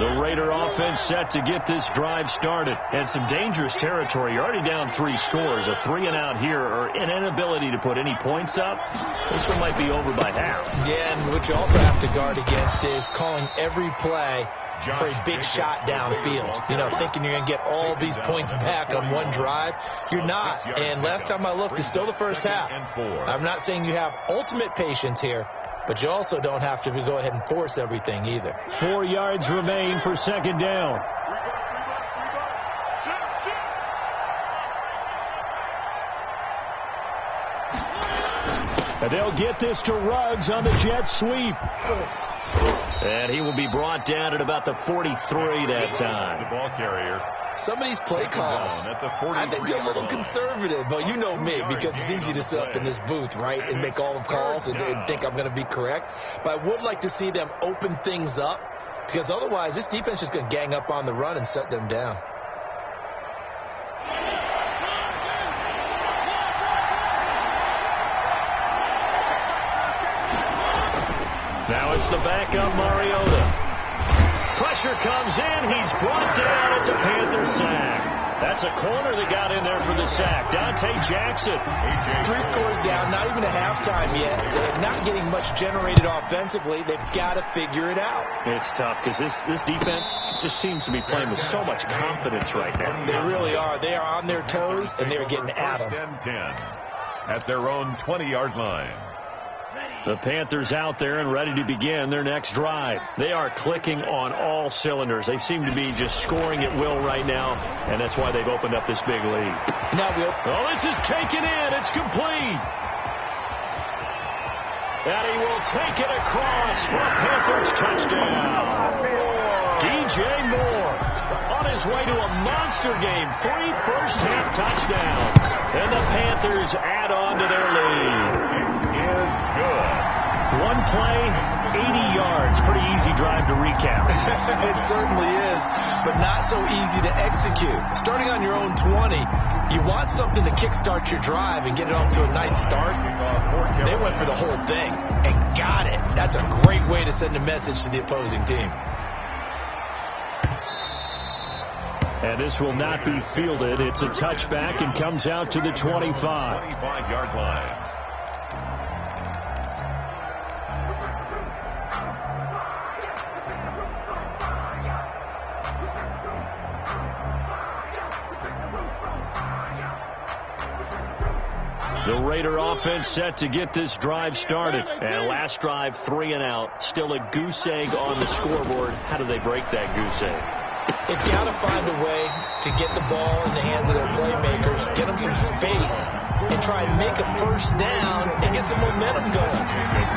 The Raider offense set to get this drive started. And some dangerous territory. You're already down 3 scores. A 3-and-out here, or an inability to put any points up. This one might be over by half. Yeah, and what you also have to guard against is calling every play for a big shot downfield. You know, thinking you're going to get all these points back on one drive. You're not. And last time I looked, it's still the first half. I'm not saying you have ultimate patience here, but you also don't have to go ahead and force everything either. 4 yards remain for second down. And they'll get this to Ruggs on the jet sweep. And he will be brought down at about the 43 that time. The ball carrier. Some of these play calls, I think they're a little conservative, but you know me, because it's easy to sit up in this booth, right, and make all the calls and think I'm going to be correct. But I would like to see them open things up, because otherwise this defense is going to gang up on the run and shut them down. Now it's the backup Mariota. Pressure comes in. He's brought down. It's a Panther sack. That's a corner that got in there for the sack. Dante Jackson. 3 scores down, not even a halftime yet. They're not getting much generated offensively. They've got to figure it out. It's tough because this defense just seems to be playing with so much confidence right now. They really are. They are on their toes, and they're getting at them. 10 at their own 20-yard line. The Panthers out there and ready to begin their next drive. They are clicking on all cylinders. They seem to be just scoring at will right now, and that's why they've opened up this big lead. Oh, this is taken in. It's complete. And he will take it across for a Panthers touchdown. DJ Moore on his way to a monster game. 3 first-half touchdowns. And the Panthers add on to their lead. Is good. 1 play, 80 yards. Pretty easy drive to recap. It certainly is, but not so easy to execute. Starting on your own 20, you want something to kickstart your drive and get it off to a nice start. They went for the whole thing and got it. That's a great way to send a message to the opposing team. And this will not be fielded. It's a touchback and comes out to the 25. 25-yard line. The Raider offense set to get this drive started. And last drive, 3 and out. Still a goose egg on the scoreboard. How do they break that goose egg? They've got to find a way to get the ball in the hands of their playmakers, get them some space, and try and make a first down and get some momentum going.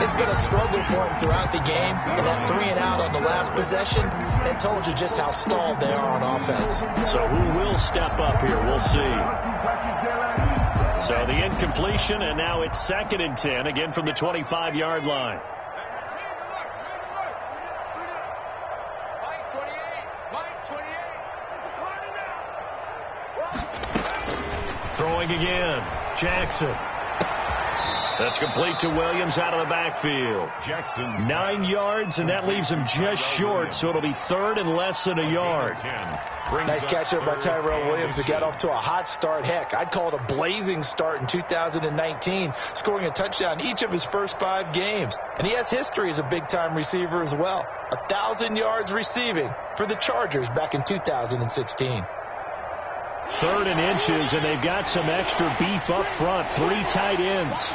It's been a struggle for them throughout the game, and that 3 and out on the last possession, that told you just how stalled they are on offense. So who will step up here? We'll see. So the incompletion, and now it's 2nd and 10, again from the 25-yard line. Throwing again. Jackson. That's complete to Williams out of the backfield. Jackson. 9 yards, and that leaves him just short, so it'll be 3rd and less than a yard. Nice catch there by Tyrell Williams, who got off to a hot start. Heck, I'd call it a blazing start in 2019, scoring a touchdown each of his first 5 games. And he has history as a big-time receiver as well. 1,000 yards receiving for the Chargers back in 2016. 3rd and inches, and they've got some extra beef up front. 3 tight ends.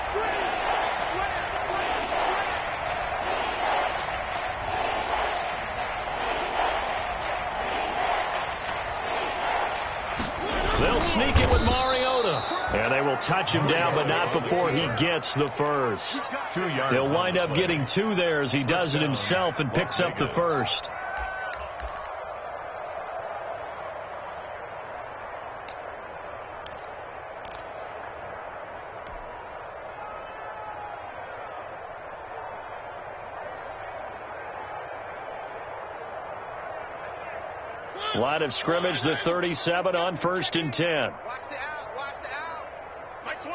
They'll sneak it with Mariota. And they will touch him down, but not before he gets the first. He'll wind up getting 2 there as he does it himself and picks up the first. Line of scrimmage, the 37 on 1st and 10. Watch the out. Watch the out. My 28.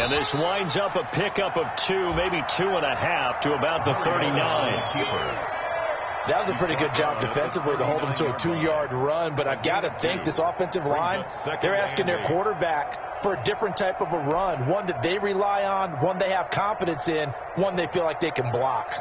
And this winds up a pickup of 2, maybe 2.5 to about the 39. That was a pretty good job defensively to hold them to a 2-yard run, but I've got to think this offensive line, they're asking their quarterback for a different type of a run, one that they rely on, one they have confidence in, one they feel like they can block.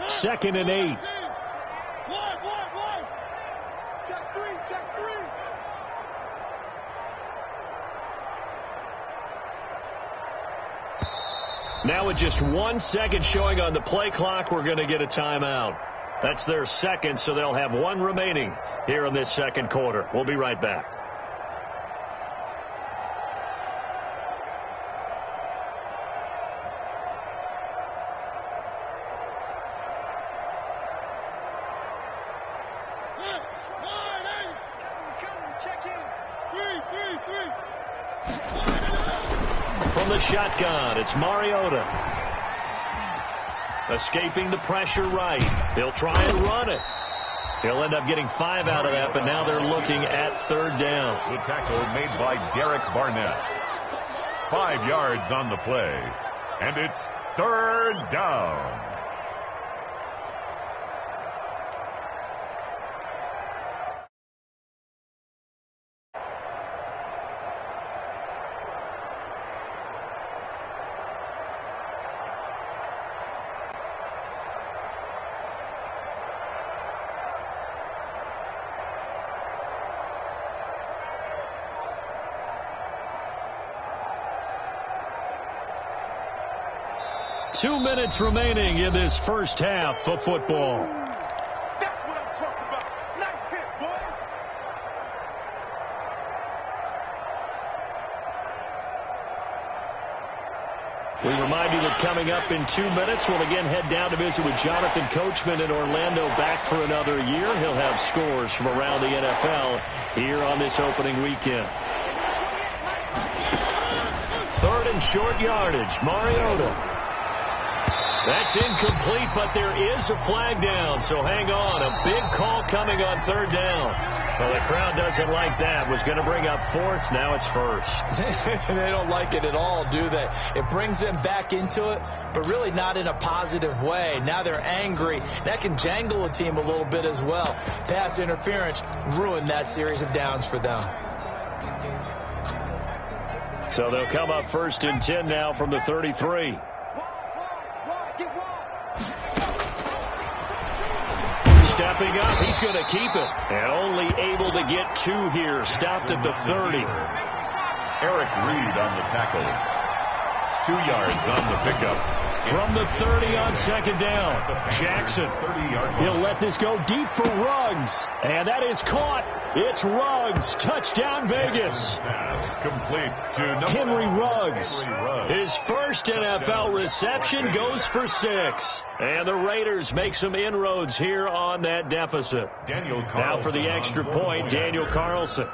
Second and 8. Check three. Now with just 1 second showing on the play clock, we're going to get a timeout. That's their second, so they'll have 1 remaining here in this second quarter. We'll be right back. From the shotgun, it's Mariota. Escaping the pressure right. He'll try and run it. He'll end up getting 5 out of that, but now they're looking at 3rd down. The tackle made by Derek Barnett. 5 yards on the play. And it's 3rd down. Two minutes remaining in this first half of football. That's what I'm talking about. Nice hit, boy. We remind you that coming up in 2 minutes, we'll again head down to visit with Jonathan Coachman in Orlando, back for another year. He'll have scores from around the NFL here on this opening weekend. 3rd and short yardage. Mariota. That's incomplete, but there is a flag down, so hang on. A big call coming on 3rd down. Well, the crowd doesn't like that. Was going to bring up 4th. Now it's 1st. They don't like it at all, do they? It brings them back into it, but really not in a positive way. Now they're angry. That can jangle a team a little bit as well. Pass interference ruined that series of downs for them. So they'll come up 1st and 10 now from the 33. Stepping up, he's going to keep it. And only able to get 2 here. Stopped at the 30. Eric Reed on the tackle. 2 yards on the pickup. From the 30 on 2nd down. Jackson. He'll let this go deep for Ruggs. And that is caught. It's Ruggs. Touchdown Vegas. Pass complete to Henry Ruggs. His first NFL reception goes for 6. And the Raiders make some inroads here on that deficit. Now for the extra point, Daniel Carlson.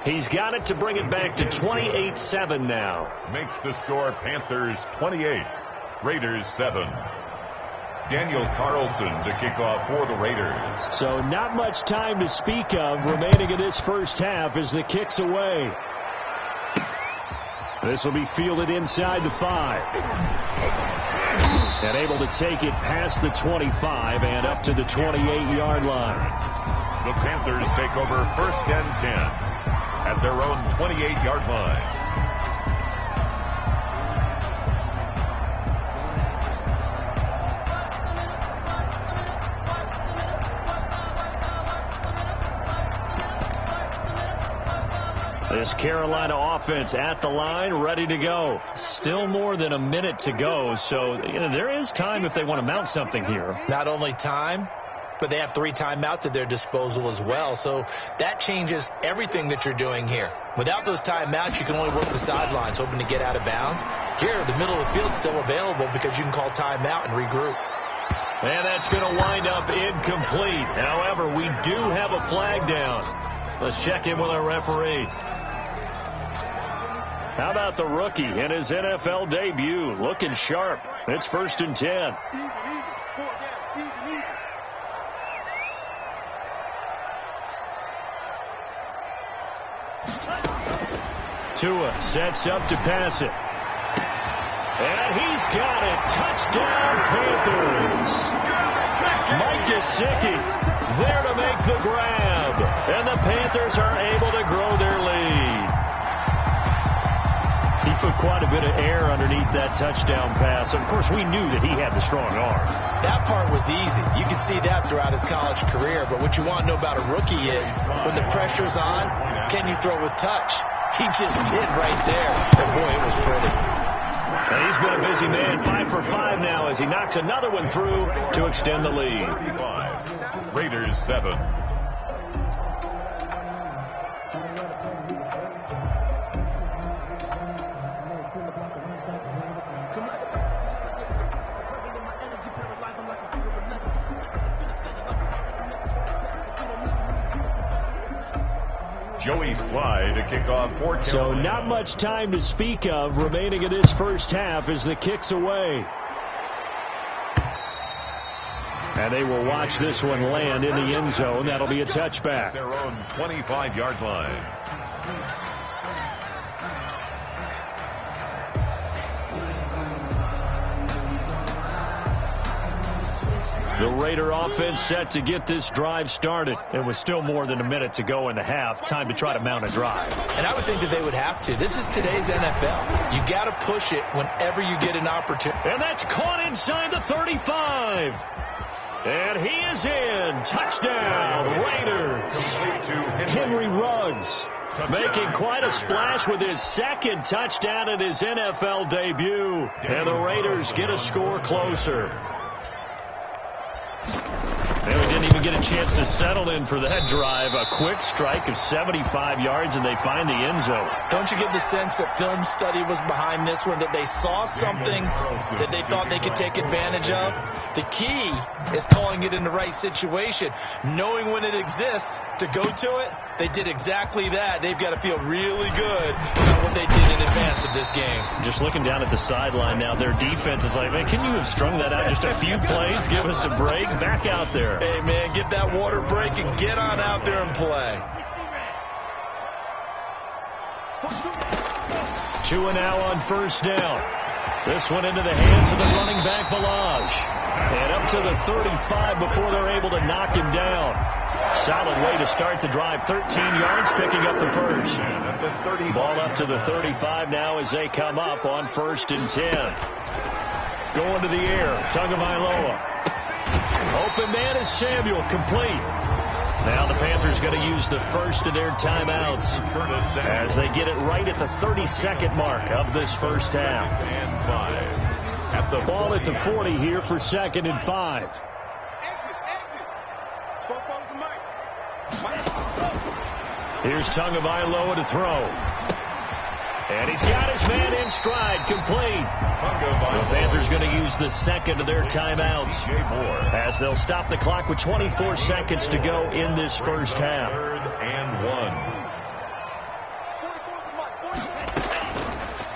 He's got it to bring it back to 28-7 now. Makes the score Panthers 28, Raiders 7. Daniel Carlson to kick off for the Raiders. So not much time to speak of remaining in this first half as the kick's away. This will be fielded inside the 5. And able to take it past the 25 and up to the 28-yard line. The Panthers take over 1st and 10 at their own 28-yard line. This Carolina offense at the line, ready to go. Still more than a minute to go, so there is time if they want to mount something here. Not only time, but they have 3 timeouts at their disposal as well. So that changes everything that you're doing here. Without those timeouts, you can only work the sidelines, hoping to get out of bounds. Here, the middle of the field is still available because you can call timeout and regroup. And that's going to wind up incomplete. However, we do have a flag down. Let's check in with our referee. How about the rookie in his NFL debut? Looking sharp. It's 1st and 10. Even, 4 down, even. Tua sets up to pass it. And he's got it. Touchdown, Panthers. Mike Gesicki there to make the grab. And the Panthers are able to grow their lead. He put quite a bit of air underneath that touchdown pass. Of course, we knew that he had the strong arm. That part was easy. You can see that throughout his college career. But what you want to know about a rookie is when the pressure's on, can you throw with touch? He just did right there. And boy, it was pretty. And he's been a busy man, 5 for 5 now as he knocks another one through to extend the lead. 35. Raiders 7. Joey Sly to kick off for Carolina. So not much time to speak of remaining in this first half as the kick's away. And they will watch this one land in the end zone. That'll be a touchback. Their own 25-yard line. The Raider offense set to get this drive started. It was still more than a minute to go in the half. Time to try to mount a drive. And I would think that they would have to. This is today's NFL. You got to push it whenever you get an opportunity. And that's caught inside the 35. And he is in. Touchdown, Raiders. Henry Ruggs making quite a splash with his 2nd touchdown in his NFL debut. And the Raiders get a score closer. And we didn't even get a chance to settle in for that drive. A quick strike of 75 yards, and they find the end zone. Don't you get the sense that film study was behind this one, that they saw something that they thought they could take advantage of? The key is calling it in the right situation, knowing when it exists to go to it. They did exactly that. They've got to feel really good about what they did in advance of this game. Just looking down at the sideline now, their defense is like, man, can you have strung that out just a few plays? Give us a break. Back out there. Hey, man, get that water break and get on out there and play. Tua now on 1st down. This one into the hands of the running back, Balaj. And up to the 35 before they're able to knock him down. Solid way to start the drive. 13 yards, picking up the first. Ball up to the 35 now as they come up on 1st and 10. Going to the air, Tagovailoa. Open man is Samuel, complete. Now the Panthers going to use the first of their timeouts as they get it right at the 32nd mark of this first half. At the ball at the 40 here for 2nd and 5. Here's Tagovailoa to throw. And he's got his man in stride, complete. The Panthers going to use the 2nd of their timeouts as they'll stop the clock with 24 seconds to go in this first half. 3rd and 1.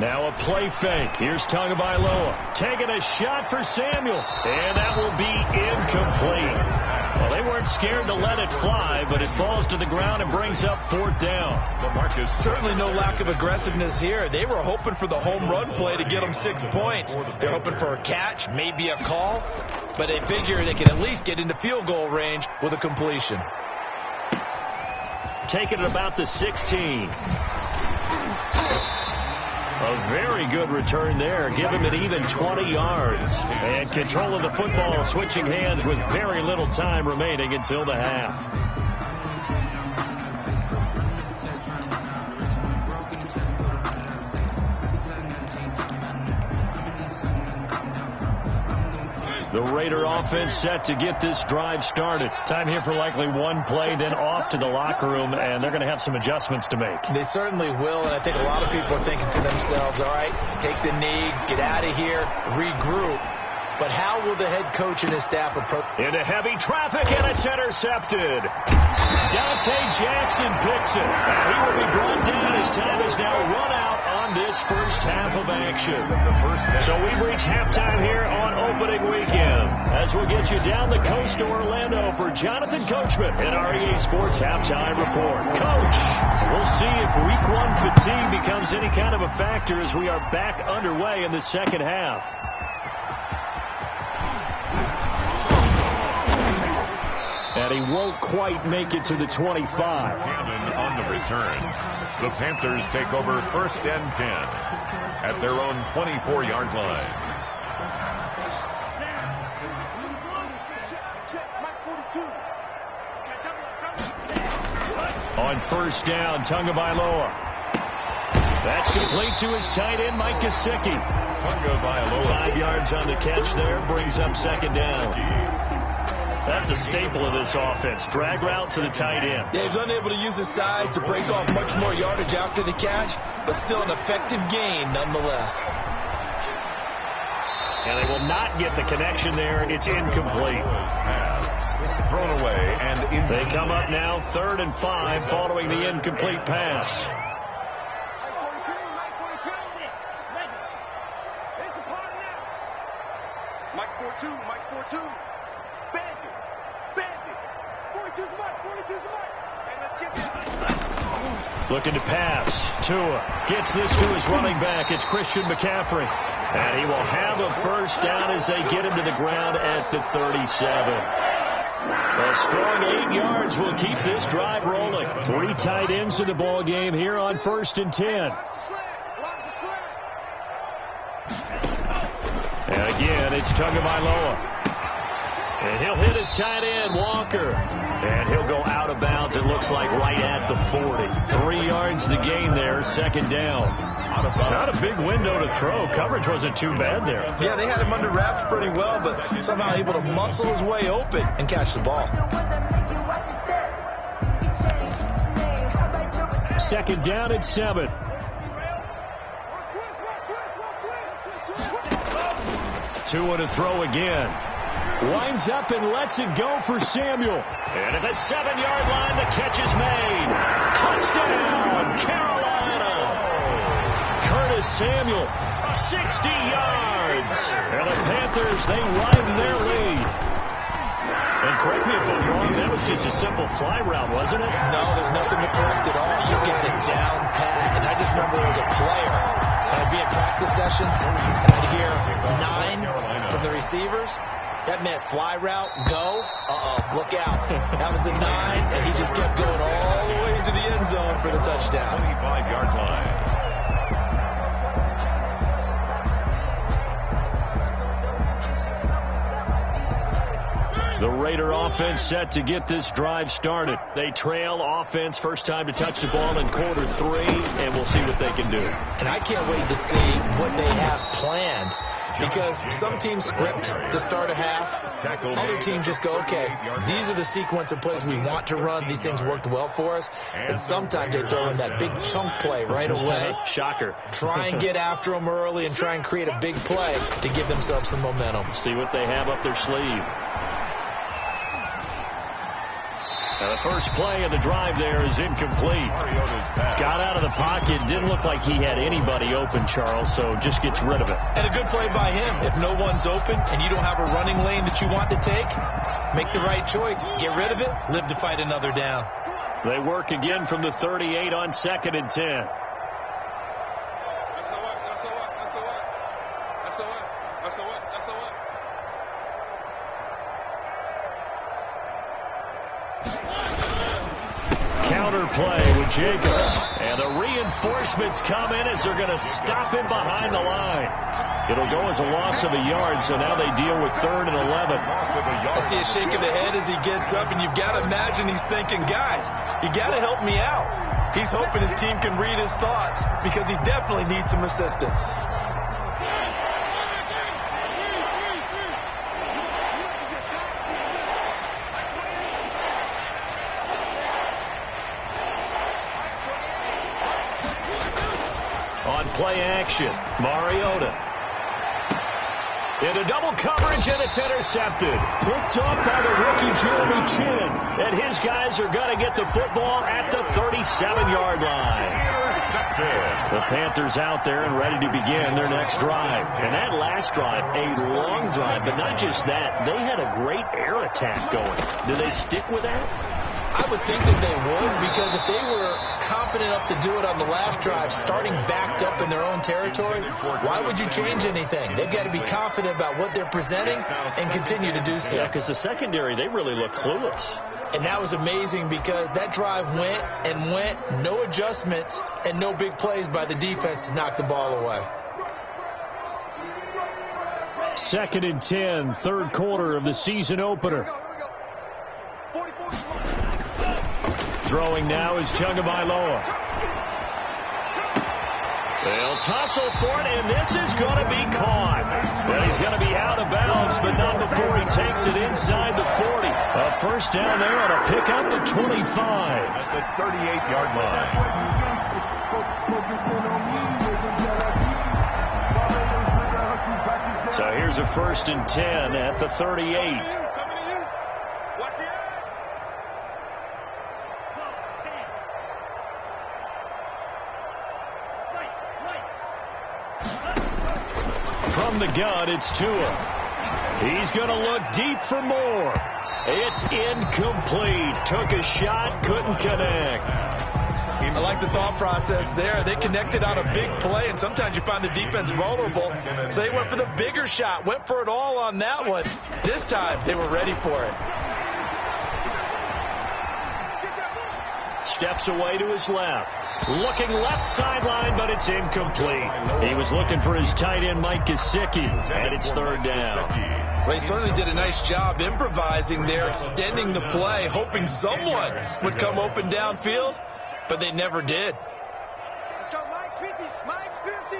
Now a play fake. Here's Tagovailoa taking a shot for Samuel. And that will be incomplete. Well, they weren't scared to let it fly, but it falls to the ground and brings up 4th down. Certainly no lack of aggressiveness here. They were hoping for the home run play to get them 6 points. They're hoping for a catch, maybe a call, but they figure they can at least get into field goal range with a completion. Taking it about the 16. A very good return there. Give him an even 20 yards. And control of the football, switching hands with very little time remaining until the half. The Raider offense set to get this drive started. Time here for likely one play, then off to the locker room, and they're going to have some adjustments to make. They certainly will, and I think a lot of people are thinking to themselves, all right, take the knee, get out of here, regroup. But how will the head coach and his staff approach? Into heavy traffic, and it's intercepted. Dante Jackson picks it. And he will be brought down as time is now run out on this first half of action. So we've reached halftime here on opening weekend. As we'll get you down the coast to Orlando for Jonathan Coachman in our EA Sports Halftime Report. Coach, we'll see if week one fatigue becomes any kind of a factor as we are back underway in the second half. And he won't quite make it to the 25. Cannon on the return. The Panthers take over 1st and 10 at their own 24-yard line. On first down, Tagovailoa. That's complete to his tight end, Mike Gesicki. Tagovailoa. 5 yards on the catch there, brings up second down. That's a staple of this offense. Drag route to the tight end. Yeah, he's unable to use his size to break off much more yardage after the catch, but still an effective gain nonetheless. And they will not get the connection there. It's incomplete. Pass. Thrown away and in. They come up now 3rd and 5 following the incomplete pass. Mike's 4-2. Mike's 4-2. Bandit. 42's the mark. 42's the mark. And let's get this. Looking to pass. Tua gets this to his running back. It's Christian McCaffrey. And he will have a first down as they get him to the ground at the 37. A strong 8 yards will keep this drive rolling. 3 tight ends in the ball game here on 1st and 10. And again, it's Tagovailoa. And he'll hit his tight end, Walker. And he'll go out of bounds, it looks like, right at the 40. 3 yards the gain there, second down. Not a big window to throw. Coverage wasn't too bad there. Yeah, they had him under wraps pretty well, but somehow able to muscle his way open and catch the ball. Second down at 7. Tua to throw again. Winds up and lets it go for Samuel. And at the 7-yard line, the catch is made. Touchdown, Carolina. Curtis Samuel, 60 yards. And the Panthers, they widen their lead. And correct me if I'm wrong, that was just a simple fly route, wasn't it? No, there's nothing to correct at all. You got it down pat. And I just remember as a player, I'd be in practice sessions, and I'd hear 9 from the receivers. That meant fly route, go, look out. That was the 9, and he just kept going all the way into the end zone for the touchdown. 25-yard line. The Raider offense set to get this drive started. They trail offense, first time to touch the ball in quarter 3, and we'll see what they can do. And I can't wait to see what they have planned. Because some teams script to start a half. Other teams just go, okay, these are the sequence of plays we want to run. These things worked well for us. And sometimes they throw in that big chunk play right away. Shocker. Try and get after them early and try and create a big play to give themselves some momentum. See what they have up their sleeve. Now the first play of the drive there is incomplete. Got out of the pocket. Didn't look like he had anybody open, Charles, so just gets rid of it. And a good play by him. If no one's open and you don't have a running lane that you want to take, make the right choice. Get rid of it. Live to fight another down. They work again from the 38 on 2nd and 10. Play with Jacobs, and the reinforcements come in as they're going to stop him behind the line. It'll go as a loss of a yard, so now they deal with 3rd and 11. I see a shake of the head as he gets up, and you've got to imagine he's thinking, guys, you got to help me out. He's hoping his team can read his thoughts because he definitely needs some assistance. play action. Mariota. Into double coverage, and it's intercepted. Picked up by the rookie Jeremy Chin. And his guys are going to get the football at the 37-yard line. The Panthers out there and ready to begin their next drive. And that last drive, a long drive, but not just that. They had a great air attack going. Do they stick with that? I would think that they would, because if they were confident enough to do it on the last drive, starting backed up in their own territory, why would you change anything? They've got to be confident about what they're presenting and continue to do so. Yeah, because the secondary, they really look clueless. And that was amazing because that drive went and went, no adjustments and no big plays by the defense to knock the ball away. 2nd and 10, third quarter of the season opener. Throwing now is Tagovailoa. They'll tussle for it, and this is going to be caught. Well, he's going to be out of bounds, but not before he takes it inside the 40. A first down there on a pickup at 25. At the 38-yard line. So here's a 1st and 10 at the 38. From the gun, it's Tua. He's going to look deep for more. It's incomplete. Took a shot, couldn't connect. I like the thought process there. They connected on a big play, and sometimes you find the defense vulnerable. So they went for the bigger shot, went for it all on that one. This time, they were ready for it. Steps away to his left. Looking left sideline, but it's incomplete. He was looking for his tight end, Mike Gesicki, and it's 3rd down. Well, he certainly did a nice job improvising there, extending the play, hoping someone would come open downfield, but they never did. Let's go, Mike 50, Mike 50.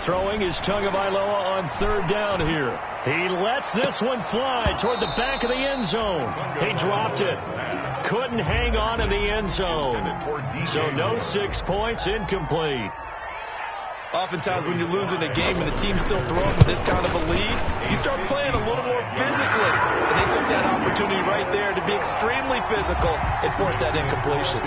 Throwing is Tagovailoa on 3rd down here. He lets this one fly toward the back of the end zone. He dropped it. Couldn't hang on in the end zone. So no 6 points, incomplete. Oftentimes when you lose in a game and the team's still throwing with this kind of a lead, you start playing a little more physically. And they took that opportunity right there to be extremely physical and force that incompletion.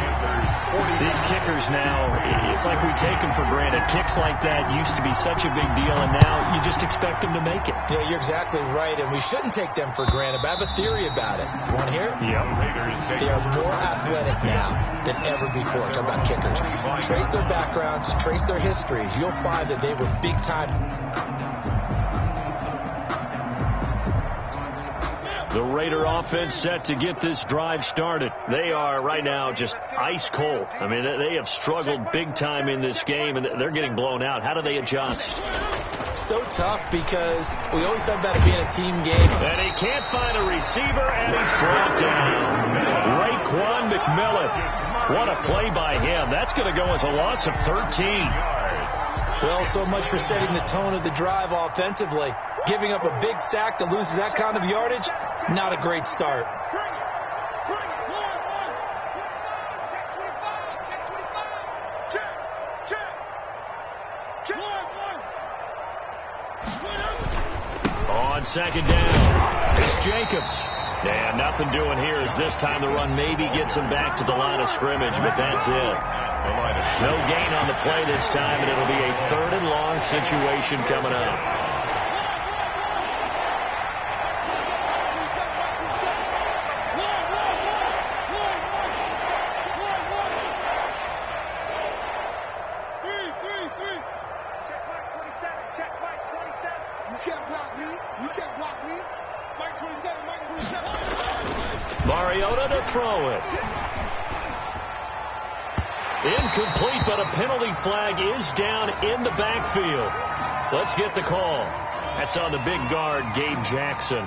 These kickers now, it's like we take them for granted. Kicks like that used to be such a big deal, and now you just expect them to make it. Yeah, you're exactly right, and we shouldn't take them for granted. But I have a theory about it. You want to hear it? Yep. They are more athletic now than ever before. Talk about kickers. Trace their backgrounds, trace their histories. You'll find that they were big time. The Raider offense set to get this drive started. They are right now just ice cold. I mean, they have struggled big time in this game, and they're getting blown out. How do they adjust? So tough because we always talk about it being a team game. And he can't find a receiver, and he's brought down. Raekwon McMillan. What a play by him. That's going to go as a loss of 13. Well, so much for setting the tone of the drive offensively. Giving up a big sack that loses that kind of yardage, not a great start. On 2nd down, it's Jacobs. And nothing doing here as this time the run maybe gets him back to the line of scrimmage, but that's it. No gain on the play this time, and it'll be a 3rd and long situation coming up. Mariota to throw it. Incomplete, but a penalty flag is down in the backfield. Let's get the call. That's on the big guard, Gabe Jackson.